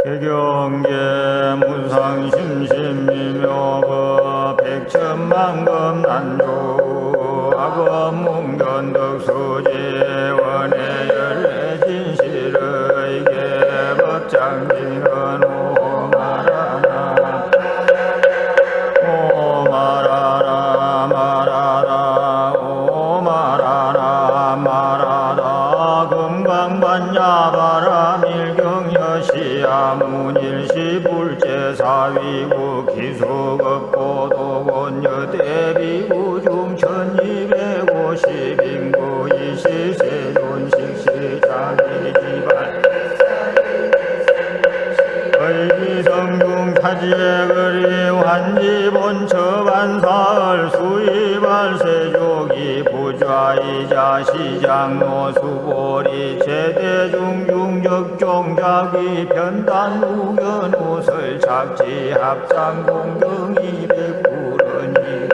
개경계 무상심심미묘거 백천만금 난조 악업 뭉견덕수지 원해 열애 진실의 개법장지는 오마라라 오마라라 마라라 오마라라 마라라 금강반야바라 밀경여시야 문일시불제사위구 기수급고 도곤여대비구 중천이백오십인구 이시세존식시자기지발 의기성중 타지의거리 환지본처반사을 수의발세조기 부좌이자 시장노수보리 제대중중적종자기 변단무견우설 착지합장공경이 백불언이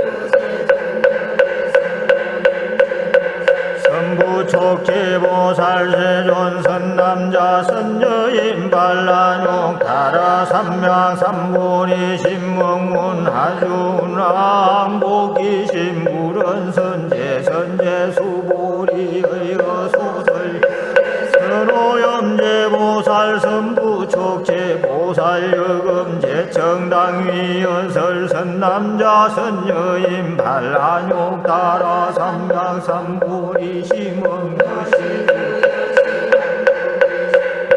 선부촉지보살세존 선남자 선여인 반란용 타라 삼명 삼문이 신명문 하준왕 복기신불은 선제 수보리의 어소설 선오염제보살 선부촉제보살 여금제청당위연설 선남자 선여인 반란용 따라 삼명 삼문이 심응여시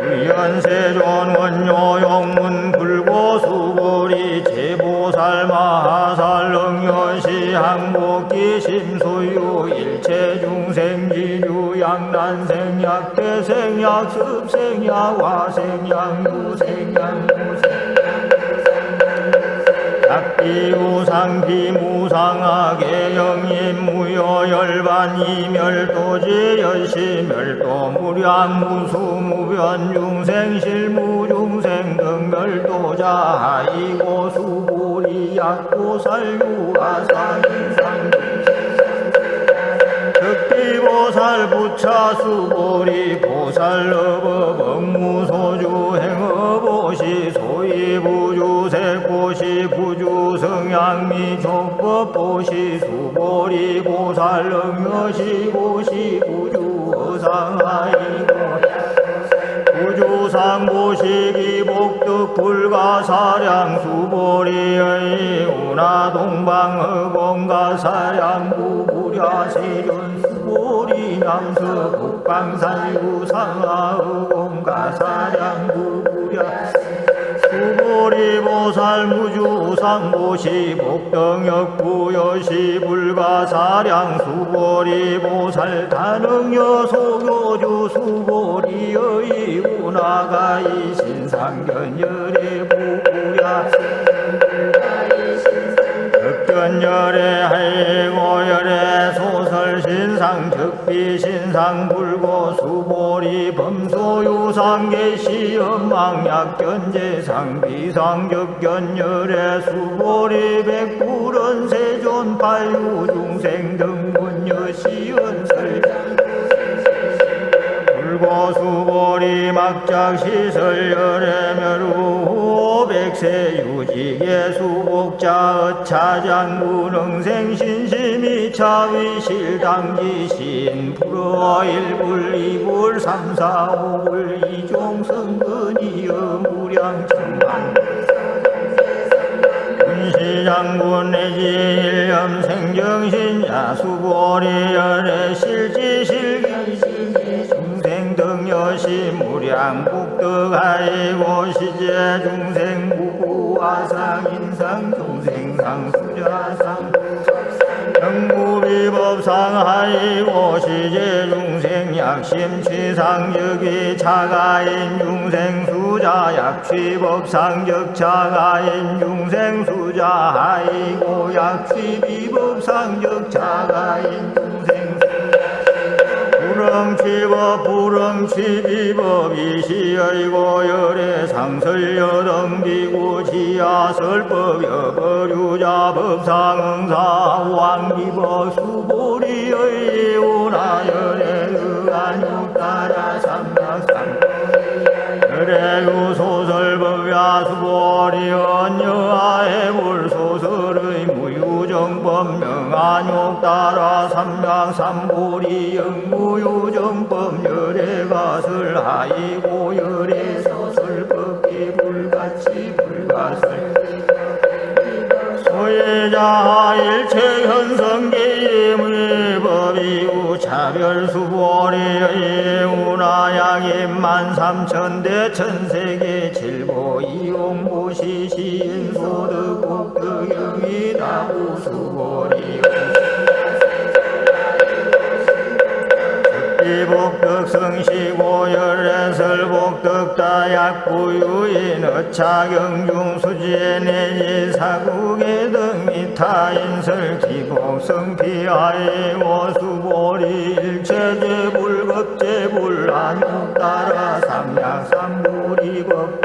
의연세존 원요용문 불고수보리 제보살 마하살 능여시 항복기 심소유 일체중생지유 양난생약 대생약 습생약 화생약 유생약 약비우상 비무상하게 영인무효열반 이멸도지 열시멸도 무량무수무변 중생실무중생 등멸도자 하이고 수보리 약보살유아상인상 득비보살 부차수보리 보살러버 법무소주 행어보시 소이부주색보시 부주성양미 족법보시 수보리 보살능여시 보시 부주어상하이고 부주상보시기 복덕불가사량 수보리의 운하동방허공가사량 부부랴세존 수보리 남서 북방산유상하허공가사량 부부랴 수보리 보살 무주상보시 복덕역 부여시 불가사량 수보리 보살 단응여 소교주 수보리의 운하가이 신상견열의 부부랴 덕견열의 하이고열의 소설 신상 적비 신상 불고 수보리 범소유상계 시험망약견제상 비상적견열의 수보리 백불은 세존 팔유중생 등문여 시연설 불고수보리 막작시설 열애멸우 백세 유지계 수복자 차장무능생 신심이 차위실당지신 불어일불 이불 삼사오불 이종성근이여 무량천만 시장군 내지 일념 생정신야 수보리 열애 실지실기 중생등여시 무량복덕하이고 시제 중생 무구화상 인상 중생상 수자상 영구비법상하이고 시제 중생 약심취상적이 차가인 중생 수자 약취법상적 차가인 중생 수자 하이고 약취비법상적 차가인 중생 불응취법 이시여이고 열애 상설여등비구 지하설법 여거류자 법상응사 왕기법 수보리의 운하열애 의안육따라 삼각삼 열애유 소설법 수보리 언여아해 불소설의 무유정법 명안욕 따라 삼명삼보리 영무유정법 열애가설 하이고 열애서설 법기 불가치 불가설 소외자 일체 현성기임의 법이우 차별수보리의 운하양임 만삼천대 천세계 칠보 이용보시 시인소득 복덕영이다 우수보리 복덕성시고 열애설 복덕다약부유인 어차경중 수지내지 사국의 등이타인설 기복성피하이고 수보리 일체제 불겁제 불안욕 따라 삼약삼불이겁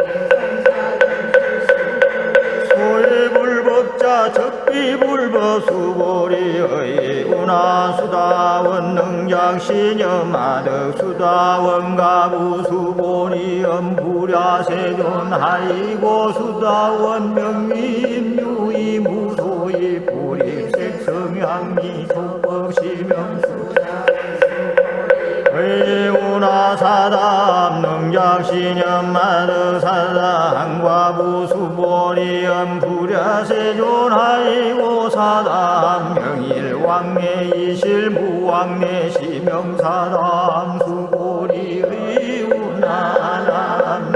소해불법자 적비불법 수보리의 운하수다원 능작시녀마덕 수다원 가부 수보리엄 부랴세존 하이고 수다원 명미임유이 무소이 불입색성향미 족법시명수 의운하사담 능작시념마덕사담 과부수보리엄 부랴세존하이고 사담 명일왕래이실 무왕래시명사담 수보리의 운하남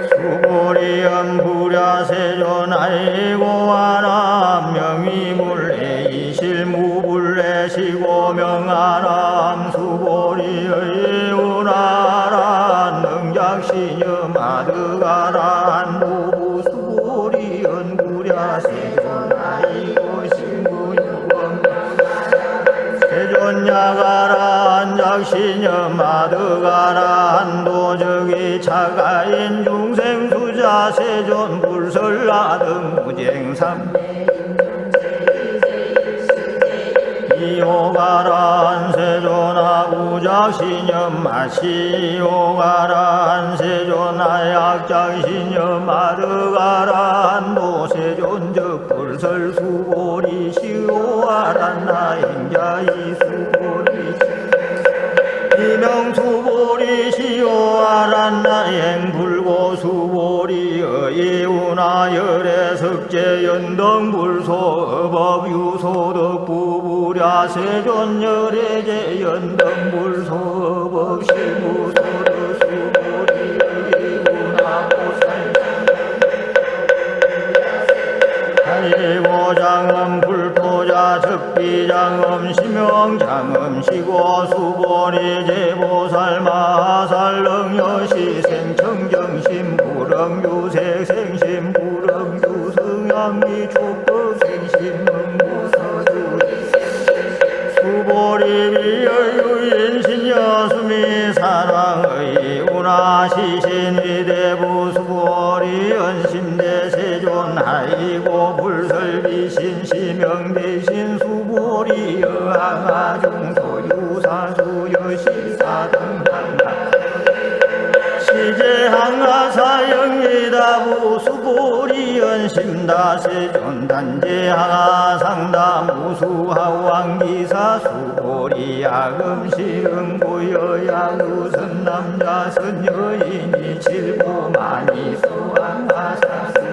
수보리엄 부랴세존하이고 하남 명의불래이실 무불래시고 명하남 수보리의 운하란 능작시녀마드가란 무부수보리연 부랴세존하이고 신무유원 세존야가란 작시녀마드가란 도적이 차가인 중생수자 세존 불설라등 무쟁삼 이오가란 세존하구작시념 마시오가란 세존하약작시념 마드가란 도세존적 불설수보리 시오가란 나행자이 수보리 이명수보리 시오가란 나행 불고수보리의 운하열애석제 연등불소 법유소득 부부랴 세존열애제 연등불소 법시무소득 수보리의 운하고살 하이고장음 불토자 적비장음 심영장음 시고 수보리 제보살 마살 능여시 생청정심 불응유색 생심 불응유성양미 촉법 생심 응무서주 수보리 비여유인 신여수미 사랑의 운하시신 위대부 수보리 연심대 세존하이고 불설비신 시명대신 수보리 여항아중소유사수 여시사등당가 시제항아사영이다부 수보리 연심다 세존단제항아 상담우수하왕기사 수보리 야금시응고여야우선 남자 선여인이 칠보만이 수항아사수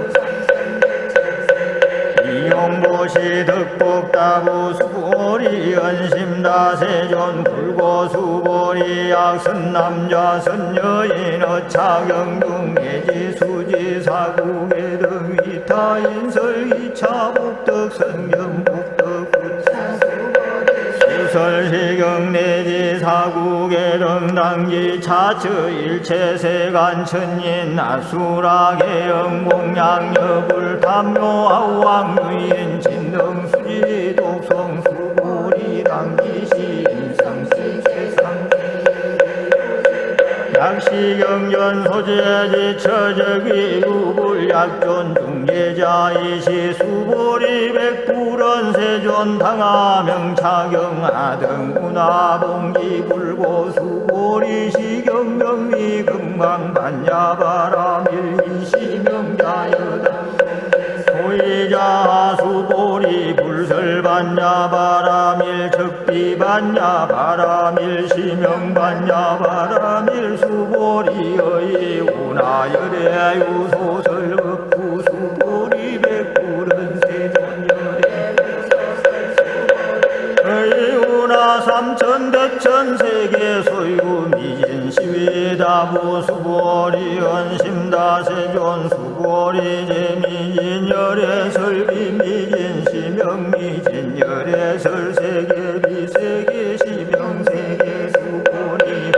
이용보시 덕복다부 수보리 연심다 세존 불고수보리 약선남자 선여인 어차경중예지 수지사국의 등이타인설 이차복덕 선경복덕 수설시경내지 사국의 등당기 차처 일체세간천인 나수락의 영공양여불 탐묘하왕유인 진등수지 독성수보리 당기시 인성시 세상 약시경전 소재지 처적이 유불약존 중 경제자이시 수보리 백불원 세존 당하명 차경하등 문화봉기 불고 수보리 시경명리 금강반야바라밀 이시명자여다 소이자 수보리 불설반야바라밀 적비반야바라밀 시명반야바라밀 수보리의 운하열애 유소설업구 수보리 백불은 세존열애 의운하 삼천대천 세계 소유 미진 시위다부 수보리 연심다세존 수보리 제미진 열애 설비 미진 시명 미진 열애 설세계 비세계 시명 세계 수보리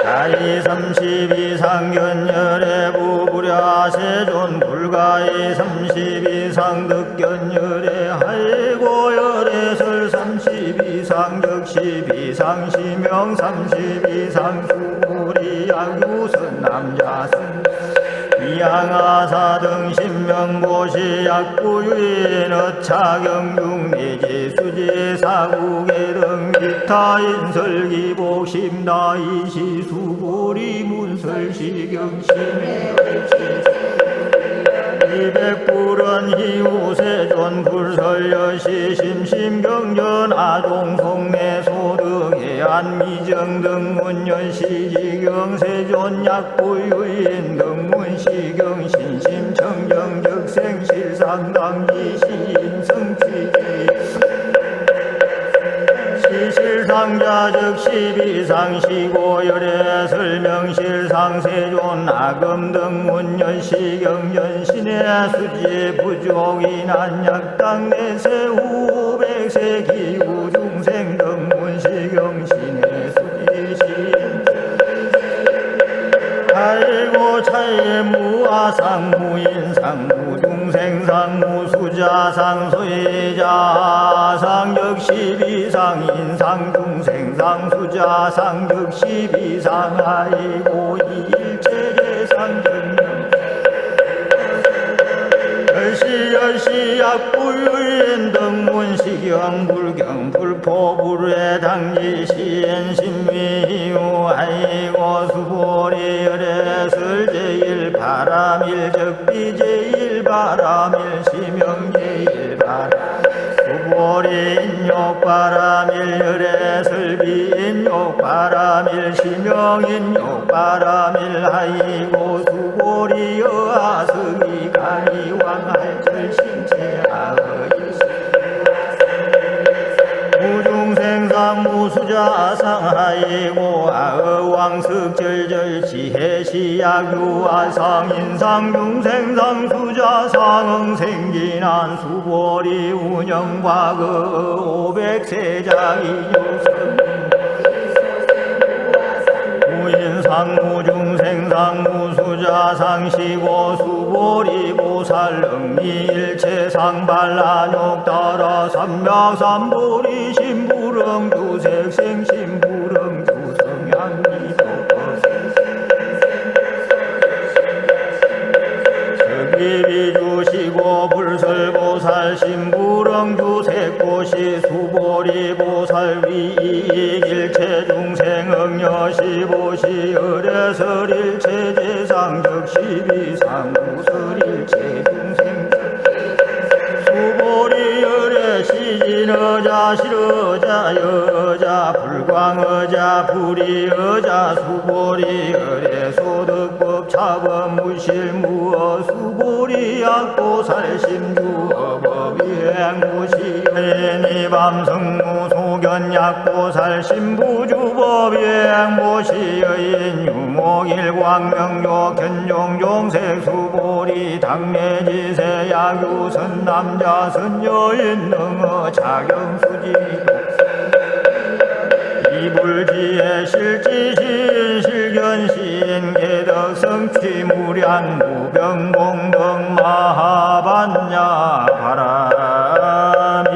가이 32상견 열애 부부랴 세존 불가이 32상 득견 열애 하이고 열애 설 32상 격시비상 시명 32상 수보리 약유선 남자선 위양하사등 신명보시 약구유인 어차경중미지 수지 사국의 등 기타인설기복 심다이시 수보리 문설시경심의 이백불은 희우세존 불설여시 심심경전 아종송내 소득의 안미정 등문연시지경 세존 약부유인 등문시경 신심청정 적생실상당기 시인성취제이 시실상자적 시비상 시고열애 설명실상 세존 아금 등문연 시경연 신의 수지 부족이 난약당 내세 후백세 기후 중생 등문 시경 신의 수지 시인 아이고 차이 무아상 무인상 무중생상 무수자상 소이자상 적시비상 인상 중생상 수자상 적시비상 아이고 일체재상 전명 열시 약부유인 등문시경 불경 불포불의 당지 시엔 신미유 아이고 수보리 열애 설제일 바람일 적비제일 바람일 시명제일 바람 수보리 인욕 바람일 열애 설비 인욕 바람일 시명 인욕 바람일 아이고 수보리 여하승이 가리왕할 절심체하의 무중생상 무수자상 하이고 아의왕석절절 지혜시약유아상 인상중생상 수자상 응생진한 수보리 운영과거 500세자기 요선 무인상 무중생상 무수자상 시고 수보리 보살 응미일체상 발란욕 따라 삼명삼보리 신부릉 주색생 신부릉 주성향미도 서기비 주시고 불설보살 신부릉 주색고시 수보리 보살 위일체 중생 응여시보시 열애설일체 제상적시비상 무설일체 중생 수보리 열애 시진어자 실어자 여자 불광어자 불이어자 수보리 열애 소득법 차범 무실무어 수보리 약보살 심주어법 이행무시 예니 밤성무 소견 약보살 신부주법 이행무시 여인 유목일광명료 견종종색 수보리 당매지세 약유선 남자선 여인 능어 자경수지도 이불지혜 실지신 실견신 개덕성취 무량 무병공덕 마하반야 바람이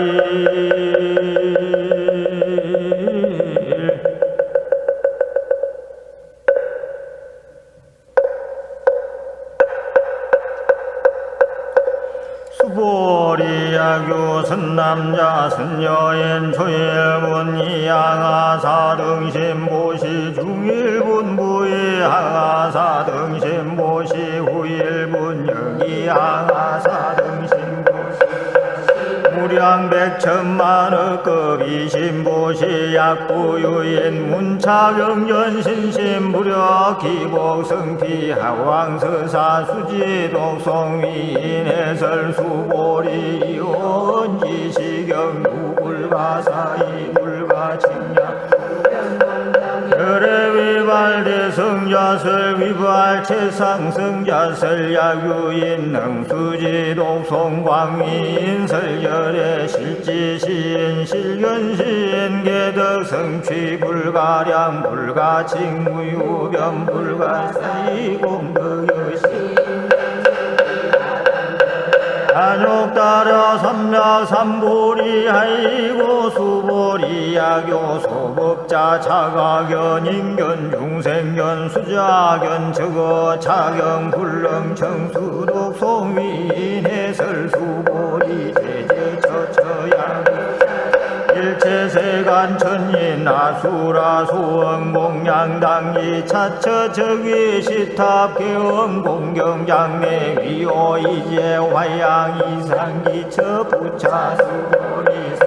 선남자 선여인 조일문 이양하사 등신보시 중일분부의 항하사 등신보시 후일분 여기항하사 등신보시 무량백천만억급 이신보시 약부유인 문차경전신신 무력 기복성피 하왕서사 수지독송위인 해설수보리 이온지시경 누불가사이 불가칭량 열애위발대성자설 위발체상성자설 야유인 능수지독송광위인 설열애 실지시인 실견시인 개덕성취 불가량 불가칭무유변 불가사이 공덕여시 안욕따라 삼략삼보리 하이고 수보리 야교 소법자 차가견 인견 중생견 수자견 적어 차경 불능 청수독 송위인 해설 수보리 제제 처처양 일체세간 천인 아수라 소원 공양당이 차처 적위 시탑 개엄 공경장내 위오 이제 화양 이상기처 부차 수보리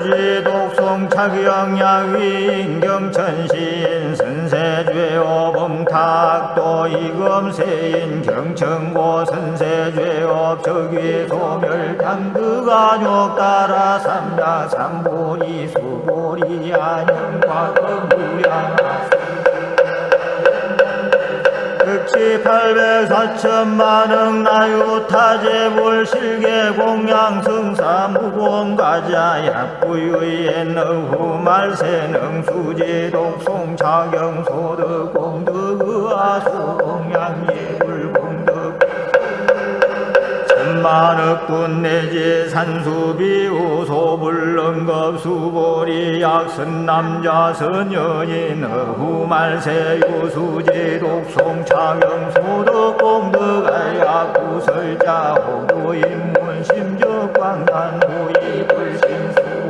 수지독송 차경양위 인경천신 선세죄오 범탁도 이검세인 경천고 선세죄업 적위 소멸당득안욕 따라 삼략삼보리 수보리 안영과 무량하사 극치 800사천만억 나유타제불 실계공양승사 무공가자 약부유의 너후말세능 수지독송 차경소득 공덕의아수공양예불공덕 천만억군 내지 산수비우 소불능급 수보리 약선남자 선여인 어후말세 유수지독송 차경소득 공덕아야구설자 호구인문 심적광단 후이불신수보리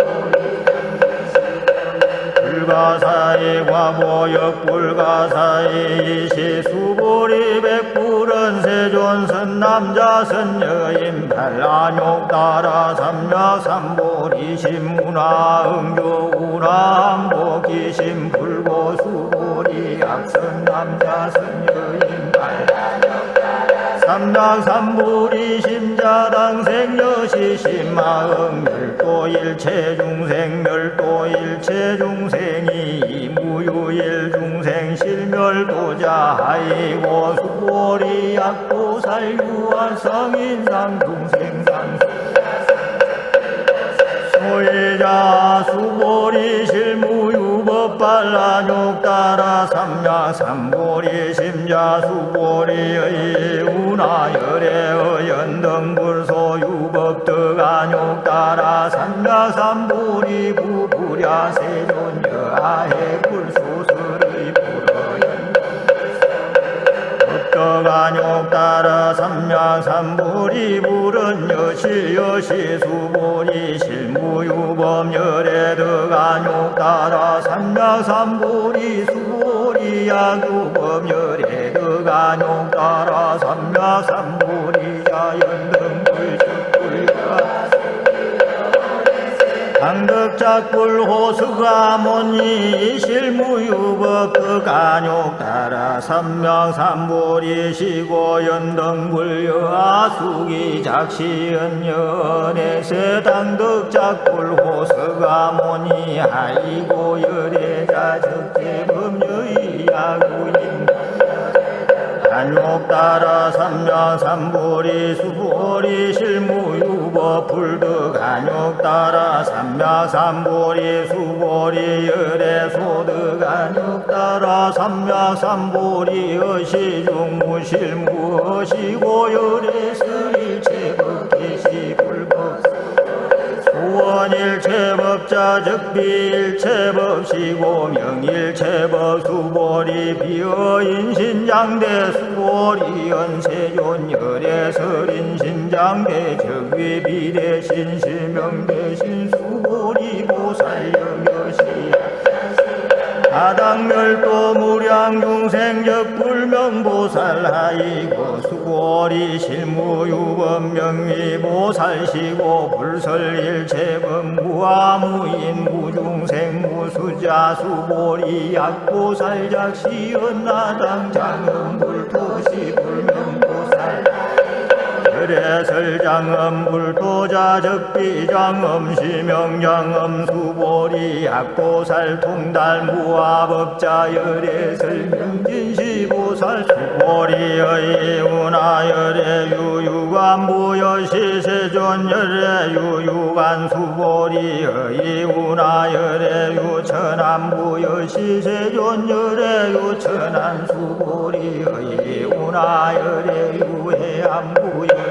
불가사이 과보역 불가사이 이시수보리 백불은 세존선 남자 선여인 발안욕 따라 삼략삼보리 신문화 응교우람 복기신 불고수보리 약선 남자 선여인 발안욕 따라 삼략삼보리 심자당생여시 신마응 멸도 일체중생 멸도 일체중생이 이무유일중생 실멸도자 하이고 수보리 약도살유한 성인상중생상 소유자 수보리 실무유법발란욕 따라 삼략삼보리 심자 수보리의 운하열애의 연등불소 유법득안욕 따라 삼략삼보리 부부랴 세존여아해 불소설의 불어연 법득안욕 따라 삼략삼보리 불은 여실여시 수보리 실무유법열애득안욕 따라 삼략삼보리 수보리 약유법열애득안욕 따라 삼략삼보리 자연등불축불가 당덕작불 호수가모니 실무유법득안욕 따라 삼략삼보리 시고 연등불여아수기 작시연연에세 당덕작불 호수가모니 하이고 열애자 적재범여의 야구인 안욕 따라 삼략삼보리 수보리 실무유법 불득안욕 따라 삼략삼보리 수보리 열애소득안욕 따라 삼략삼보리 어시중무실무 어시고 열애설일체법계시 불법 소원일체법 법자 즉비일체법시고 명일체법 수보리 비어인신장대 수보리 연세존 열애설인신장대 적위비대신 실명대신 수보리 보살여여시 다당멸도 무량중생적 불명보살하이고 수고리 실무유법 명미보살시고 불설일체법 무아무인 무중생 무수자 수보리 약보살작시연나당 장엄불토시 불명보살 열애설장엄 불도자 적비장엄 시명장엄 수보리 약보살 통달 무아법자 열애설 명진시보살 수보리의 운하 열애유유관 무여시세존 열애유유관 수보리의 운하 열애유 천안 무여시세존 열애유 천안 수보리의 운하 열애유 해안 무여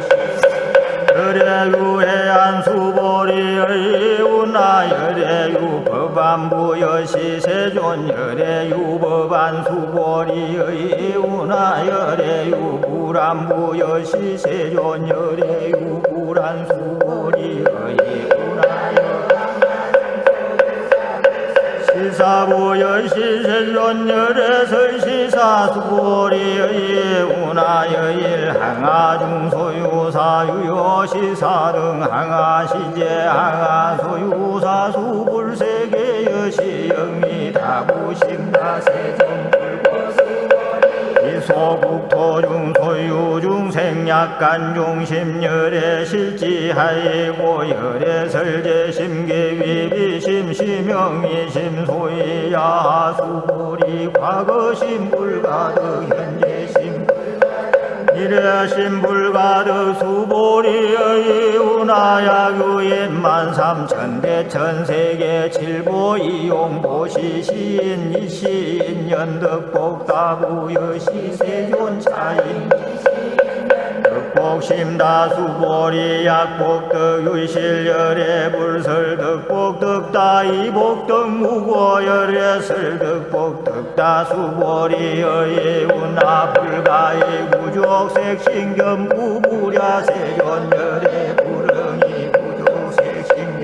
열애유 해안 수보리의 운하 열애유 법안부 여시세존 열애유 법안 수보리의 운하 열애유 불안부 여시세존 열애유 불안 수보리의 운하 시사부 여시세존 열애설 시사 수보리의 운하여일 항아중 소유사 유여시사 등 항아시제 항아소유사 수불세계 여시영미 다부식나세정 이소국토중 소유중 생약간중심 열애 실지하이고 열애설제심 계위비심 시명이심 소이야 수보리 과거심 불가득 현재심 이래심 불가득 수보리의 운하야규인 만삼천대 천세계 칠보 이용보 시시인 이시인 연덕복다부 여시세존 차인 덕복심다 수보리 약복덕 유실열애 불설덕복덕다 이복덕 무고열애 설덕복덕다 수보리의 운하 불가의 구족색신겸 구부랴 세존열애 불응이 구족색신겸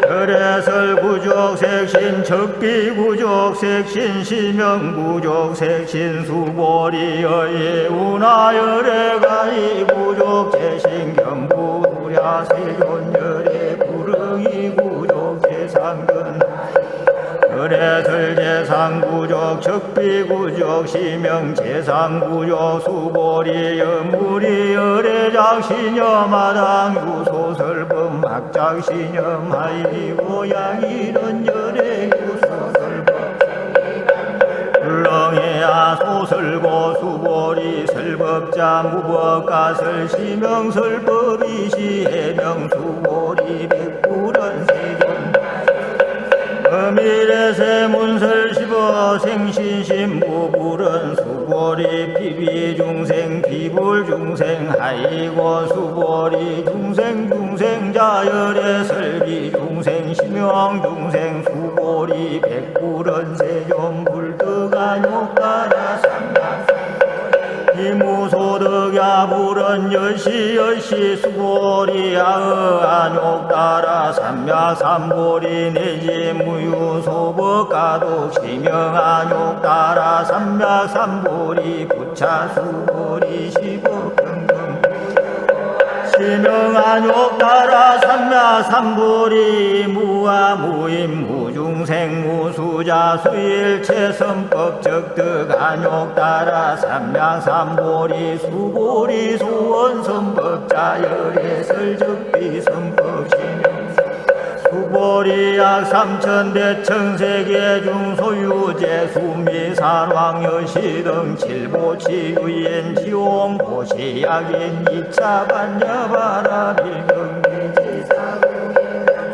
열애설 구족색신 적비구족색신 시명구족색신 수보리의 운하열애가이 구족제신겸 구부랴 세존열애 불응이 구족제상근 열애설 제상구족 적비구족 시명제상구족 수보리 여무리 열애작시녀 마당 유소설법 막작시녀 마이고 양이런 열애 유소설법 불렁해야 소설고 수보리 설법자 무법가설 시명설법이시 해명 수보리 백불은 세존 어미래세 문설 십어 생신심 무불은 수보리 피비중생 비불중생 하이고 수보리 중생 중생자 열애 설비중생 심영중생 수보리 백불은 세존 불득안 욕가라 삼가 이무소득야 불은 여시 수보리 아의안욕 따라 삼야삼보리 내지 무유소법가독 시명안욕 따라 삼야삼보리 부차 수보리 시법등등 시명안욕 따라 삼야삼보리 무아무임 무중생 무수자 수일체 선법 적득 안욕 따라 삼야삼보리 수보리 수원 선법자 열애설 적비 선법 시명 수보리 약 삼천대 천세계 중 소유제 수미산왕여시 등 칠보치 유엔 지원 보시 약인 이차 반야바라 밀경기지사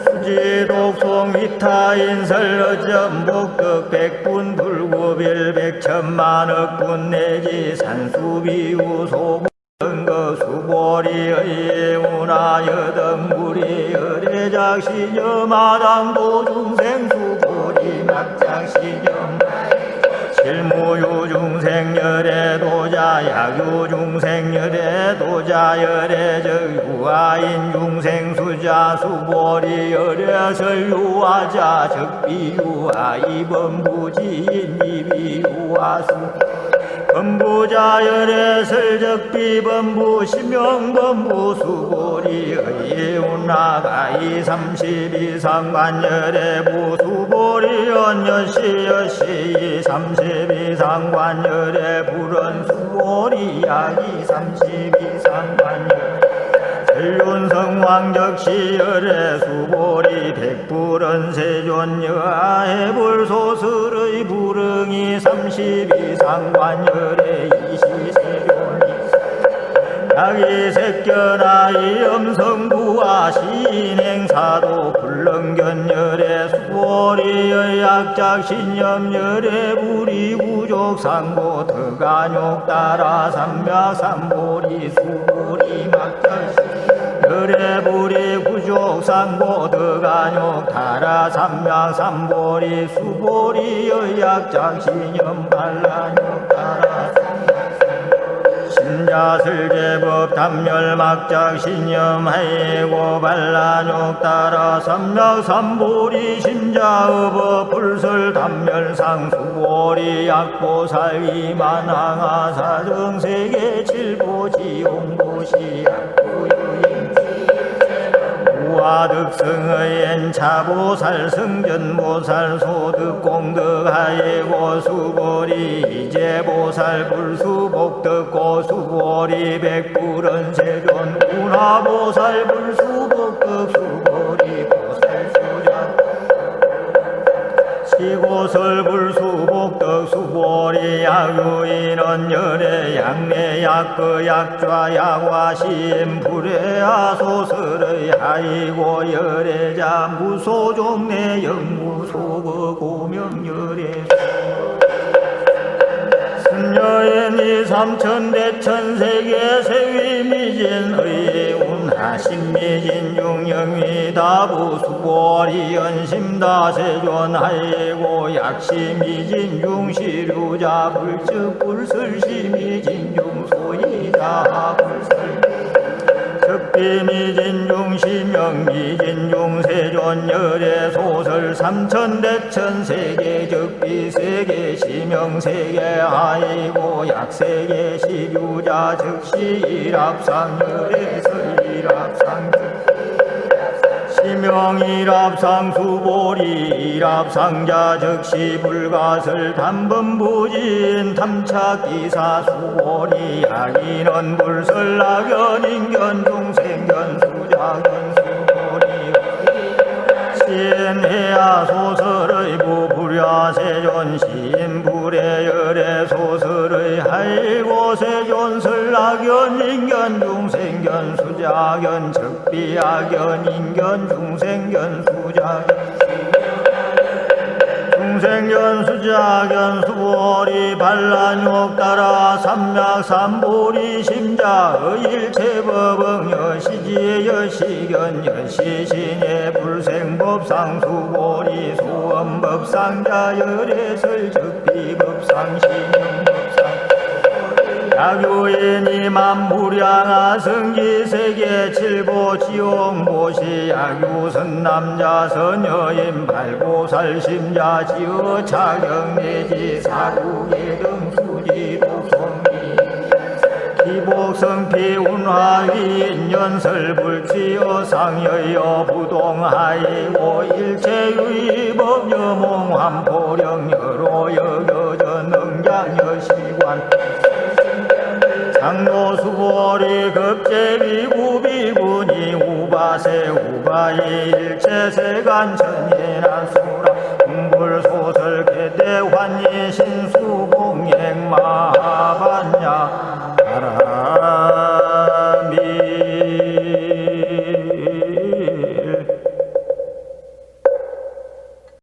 수지독송 위타인설 어전복덕 백분 불구빌 백천만억분 내지 산수비우 소부 거 수보리의 운하여등 무리 열애 대작시녀 마당도 중생수보리 막작시녀 실무유중생열애 도자 약유중생열애 도자 열애 적유아인 중생수자 수보리 열애설 유아자 적비유아 이범부지인 이비유아수 범부자 열애설 적비범부 심영범부 수보리 의운나가 이삼십이상관열애 부수보리 연여시 삼십이상관열애 불은 수보리 야기 삼십이상관열애 전륜성왕적시열애 수보리 백불은 세존여하해 불소설의 불응이 삼십이상관열애 이시세존이 야기색견하이 염성부와 신행사도 불능견열애 수보리의 약작신념열애 부리구족상고 덕안욕 따라 삼맥삼보리 수보리 막작신 열애 부리구족상고 덕안욕 따라 삼맥삼보리 수보리의 약작신념 반란욕 따라 심자설제법 담멸막작신념하이고 반란욕 따라 삼맥삼보리 심자의법 불설 담멸상수보리 약보살위 만항하사정세계 칠보지용보시 약보유인 우화득승의 엔차보살 승전보살 소득공덕하이고 수보리 이제보살 불수복덕고 수보리 백불은 세존 운하보살 불수복덕 수보리 보살수자 시고설 불수복덕 수보리 약유인원 열애 양내 약그 약좌 약화심 불애하 소설의 하이고 열애자 무소종내 영무소거 고명열애 선여인이 삼천대천세계 세위미진의 운하신미진 중영위 다부수보리 연심다세존하이고 약시미진 중시류자 불측불설시미진 중소이자 불설 적비미진중 심영미진중 세존열애 소설 삼천대천세계 적비세계 심영세계 하이고 약세계 시류자 즉시일합상열애 설일합상 심영일합상 수보리 일합상자 즉시 불가설 담범부진 탐착기사 수보리 약인원 불설 낙연 인견 중생견 수자견 수보리 시엔해야 소설의 부불야 세존 시인불의 열애 소설의 하이고 세존 설낙연 인견 중생견 수자견 적비야견 인견 중생견 수자견 중생견 수자견 수보리 반란욕 따라 삼맥삼보리 심자의 일체법응 여시지의 여시견 여시신의 불생법상 수보리 소원법상자 열애설 적비법상 신용법상 약유인이 만무량하 성지세계 칠보 지용보시 약유선 남자 선여인 발보살 심자 지어 차경내지 사국의 등수지 독성미 기복성피 운화위 인연설 불치여 상여여 부동하이고 일체유의법 여몽환포령 여로 여여전 능장여시관 장로수보리 급제비구비군이 우바세 우바이 일체세간천예나 수라 공불소설 개대환이 신수공행마